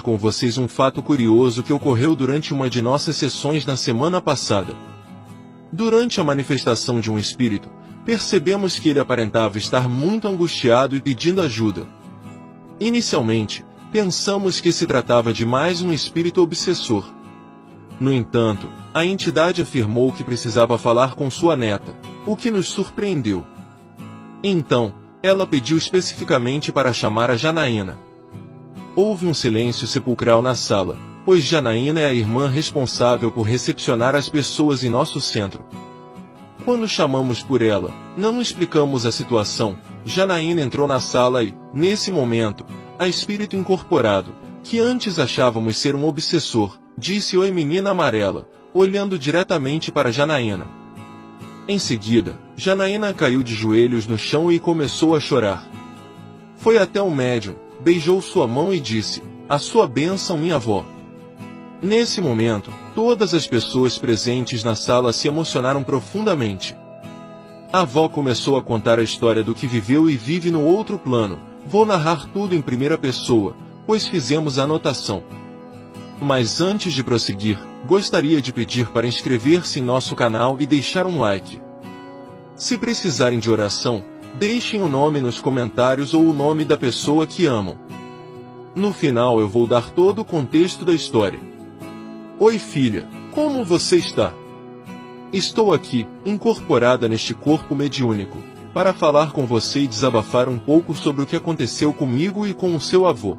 com vocês um fato curioso que ocorreu durante uma de nossas sessões na semana passada. Durante a manifestação de um espírito, percebemos que ele aparentava estar muito angustiado e pedindo ajuda. Inicialmente, pensamos que se tratava de mais um espírito obsessor. No entanto, a entidade afirmou que precisava falar com sua neta, o que nos surpreendeu. Então, ela pediu especificamente para chamar a Janaína. Houve um silêncio sepulcral na sala, pois Janaína é a irmã responsável por recepcionar as pessoas em nosso centro. Quando chamamos por ela, não explicamos a situação, Janaína entrou na sala e, nesse momento, a espírito incorporado, que antes achávamos ser um obsessor, disse: "Oi, menina amarela", olhando diretamente para Janaína. Em seguida, Janaína caiu de joelhos no chão e começou a chorar. Foi até o médium, beijou sua mão e disse: "A sua bênção, minha avó". Nesse momento, todas as pessoas presentes na sala se emocionaram profundamente. A avó começou a contar a história do que viveu e vive no outro plano. Vou narrar tudo em primeira pessoa, pois fizemos a anotação. Mas antes de prosseguir, gostaria de pedir para inscrever-se em nosso canal e deixar um like. Se precisarem de oração, deixem o nome nos comentários ou o nome da pessoa que amam. No final eu vou dar todo o contexto da história. Oi filha, como você está? Estou aqui, incorporada neste corpo mediúnico, para falar com você e desabafar um pouco sobre o que aconteceu comigo e com o seu avô.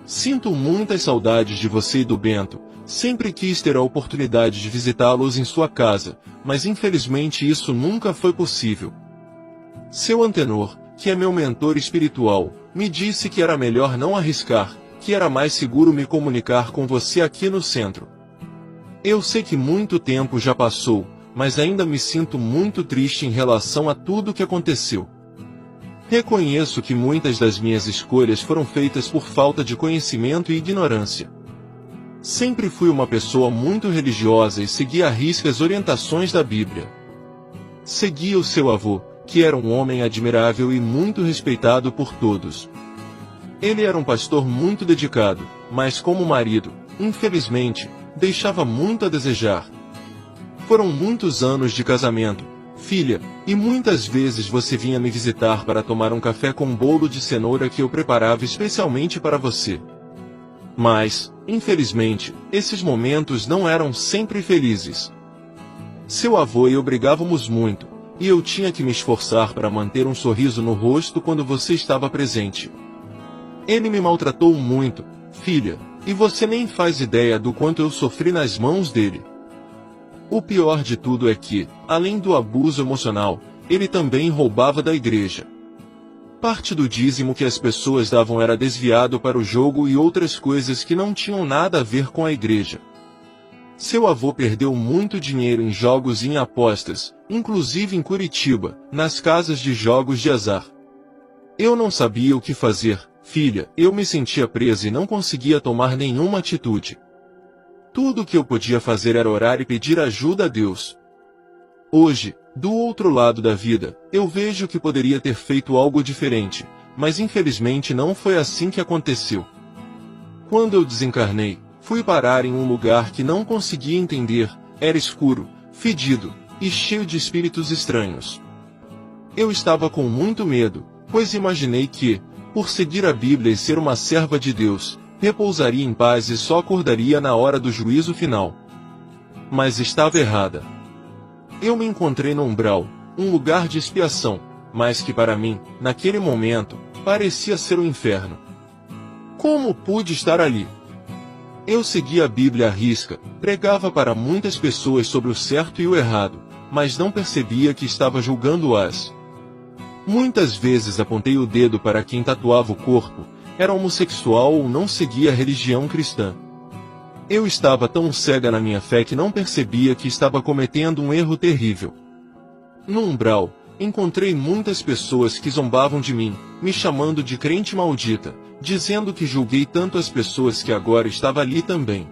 Sinto muitas saudades de você e do Bento, sempre quis ter a oportunidade de visitá-los em sua casa, mas infelizmente isso nunca foi possível. Seu antenor, que é meu mentor espiritual, me disse que era melhor não arriscar, que era mais seguro me comunicar com você aqui no centro. Eu sei que muito tempo já passou, mas ainda me sinto muito triste em relação a tudo que aconteceu. Reconheço que muitas das minhas escolhas foram feitas por falta de conhecimento e ignorância. Sempre fui uma pessoa muito religiosa e seguia à risca as orientações da Bíblia. Seguia o seu avô, que era um homem admirável e muito respeitado por todos. Ele era um pastor muito dedicado, mas como marido, infelizmente, deixava muito a desejar. Foram muitos anos de casamento, filha, e muitas vezes você vinha me visitar para tomar um café com um bolo de cenoura que eu preparava especialmente para você. Mas, infelizmente, esses momentos não eram sempre felizes. Seu avô e eu brigávamos muito, e eu tinha que me esforçar para manter um sorriso no rosto quando você estava presente. Ele me maltratou muito, filha, e você nem faz ideia do quanto eu sofri nas mãos dele. O pior de tudo é que, além do abuso emocional, ele também roubava da igreja. Parte do dízimo que as pessoas davam era desviado para o jogo e outras coisas que não tinham nada a ver com a igreja. Seu avô perdeu muito dinheiro em jogos e em apostas, inclusive em Curitiba, nas casas de jogos de azar. Eu não sabia o que fazer, filha, eu me sentia presa e não conseguia tomar nenhuma atitude. Tudo o que eu podia fazer era orar e pedir ajuda a Deus. Hoje, do outro lado da vida, eu vejo que poderia ter feito algo diferente, mas infelizmente não foi assim que aconteceu. Quando eu desencarnei, fui parar em um lugar que não conseguia entender, era escuro, fedido, e cheio de espíritos estranhos. Eu estava com muito medo, pois imaginei que, por seguir a Bíblia e ser uma serva de Deus, repousaria em paz e só acordaria na hora do juízo final. Mas estava errada. Eu me encontrei no umbral, um lugar de expiação, mas que para mim, naquele momento, parecia ser o inferno. Como pude estar ali? Eu seguia a Bíblia à risca, pregava para muitas pessoas sobre o certo e o errado, mas não percebia que estava julgando-as. Muitas vezes apontei o dedo para quem tatuava o corpo, era homossexual ou não seguia a religião cristã. Eu estava tão cega na minha fé que não percebia que estava cometendo um erro terrível. No umbral, encontrei muitas pessoas que zombavam de mim, me chamando de crente maldita, dizendo que julguei tanto as pessoas que agora estava ali também.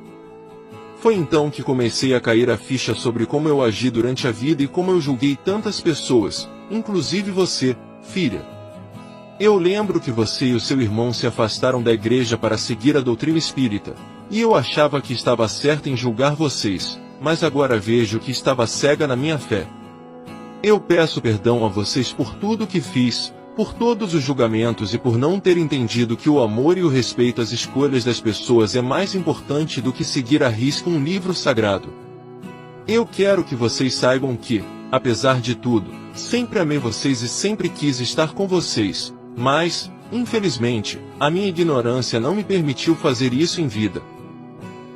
Foi então que comecei a cair a ficha sobre como eu agi durante a vida e como eu julguei tantas pessoas, inclusive você, filha. Eu lembro que você e o seu irmão se afastaram da igreja para seguir a doutrina espírita, e eu achava que estava certa em julgar vocês, mas agora vejo que estava cega na minha fé. Eu peço perdão a vocês por tudo que fiz, por todos os julgamentos e por não ter entendido que o amor e o respeito às escolhas das pessoas é mais importante do que seguir à risca um livro sagrado. Eu quero que vocês saibam que, apesar de tudo, sempre amei vocês e sempre quis estar com vocês, mas, infelizmente, a minha ignorância não me permitiu fazer isso em vida.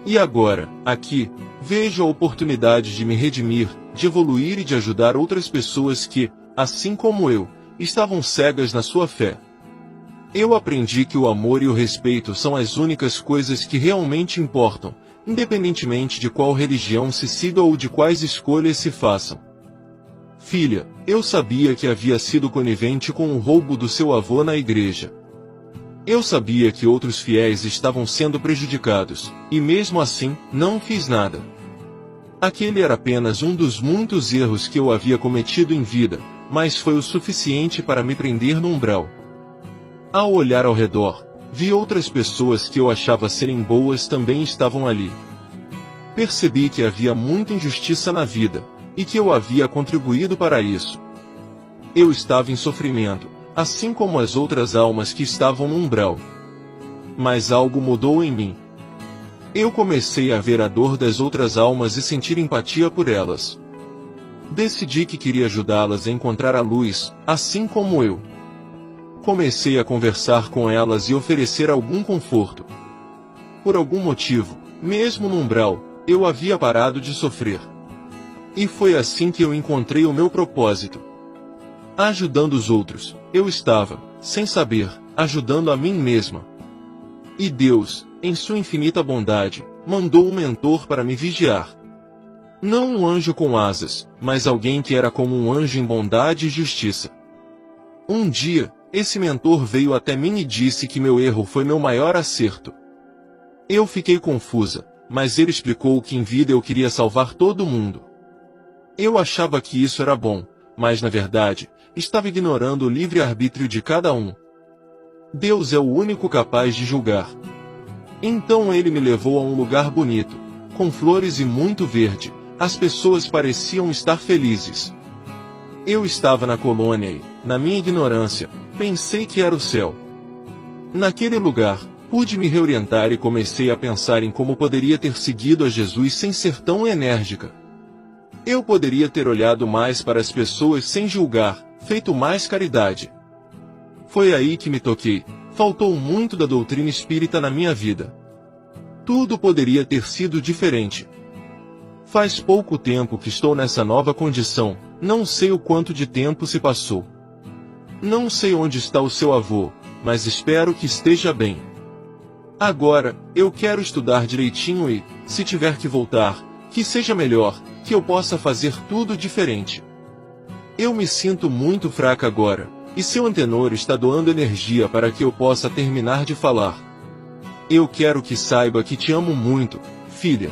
E agora, aqui, vejo a oportunidade de me redimir, de evoluir e de ajudar outras pessoas que, assim como eu, estavam cegas na sua fé. Eu aprendi que o amor e o respeito são as únicas coisas que realmente importam, independentemente de qual religião se siga ou de quais escolhas se façam. Filha, eu sabia que havia sido conivente com o roubo do seu avô na igreja. Eu sabia que outros fiéis estavam sendo prejudicados, e mesmo assim, não fiz nada. Aquele era apenas um dos muitos erros que eu havia cometido em vida, mas foi o suficiente para me prender no umbral. Ao olhar ao redor, vi outras pessoas que eu achava serem boas também estavam ali. Percebi que havia muita injustiça na vida, e que eu havia contribuído para isso. Eu estava em sofrimento, assim como as outras almas que estavam no umbral. Mas algo mudou em mim. Eu comecei a ver a dor das outras almas e sentir empatia por elas. Decidi que queria ajudá-las a encontrar a luz, assim como eu. Comecei a conversar com elas e oferecer algum conforto. Por algum motivo, mesmo no umbral, eu havia parado de sofrer. E foi assim que eu encontrei o meu propósito. Ajudando os outros, eu estava, sem saber, ajudando a mim mesma. E Deus, em sua infinita bondade, mandou um mentor para me vigiar. Não um anjo com asas, mas alguém que era como um anjo em bondade e justiça. Um dia, esse mentor veio até mim e disse que meu erro foi meu maior acerto. Eu fiquei confusa, mas ele explicou que em vida eu queria salvar todo mundo. Eu achava que isso era bom, mas na verdade, estava ignorando o livre-arbítrio de cada um. Deus é o único capaz de julgar. Então ele me levou a um lugar bonito, com flores e muito verde. As pessoas pareciam estar felizes. Eu estava na colônia e, na minha ignorância, pensei que era o céu. Naquele lugar, pude me reorientar e comecei a pensar em como poderia ter seguido a Jesus sem ser tão enérgica. Eu poderia ter olhado mais para as pessoas sem julgar, feito mais caridade. Foi aí que me toquei, faltou muito da doutrina espírita na minha vida. Tudo poderia ter sido diferente. Faz pouco tempo que estou nessa nova condição, não sei o quanto de tempo se passou. Não sei onde está o seu avô, mas espero que esteja bem. Agora, eu quero estudar direitinho e, se tiver que voltar, que seja melhor, que eu possa fazer tudo diferente. Eu me sinto muito fraca agora, e seu antenor está doando energia para que eu possa terminar de falar. Eu quero que saiba que te amo muito, filha.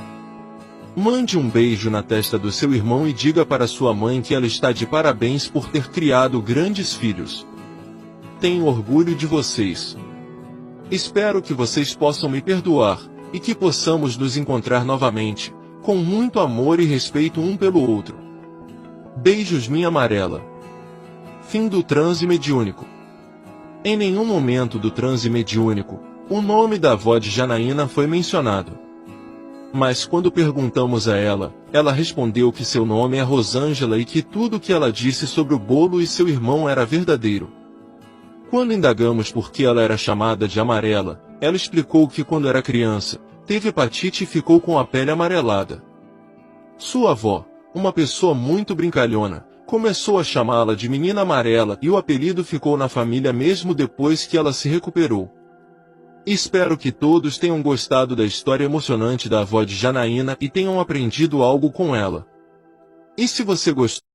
Mande um beijo na testa do seu irmão e diga para sua mãe que ela está de parabéns por ter criado grandes filhos. Tenho orgulho de vocês. Espero que vocês possam me perdoar, e que possamos nos encontrar novamente, com muito amor e respeito um pelo outro. Beijos, minha amarela. Fim do transe mediúnico. Em nenhum momento do transe mediúnico, o nome da avó de Janaína foi mencionado. Mas quando perguntamos a ela, ela respondeu que seu nome é Rosângela e que tudo o que ela disse sobre o bolo e seu irmão era verdadeiro. Quando indagamos por que ela era chamada de amarela, ela explicou que quando era criança, teve hepatite e ficou com a pele amarelada. Sua avó, uma pessoa muito brincalhona, começou a chamá-la de Menina Amarela e o apelido ficou na família mesmo depois que ela se recuperou. Espero que todos tenham gostado da história emocionante da avó de Janaína e tenham aprendido algo com ela. E se você gostou,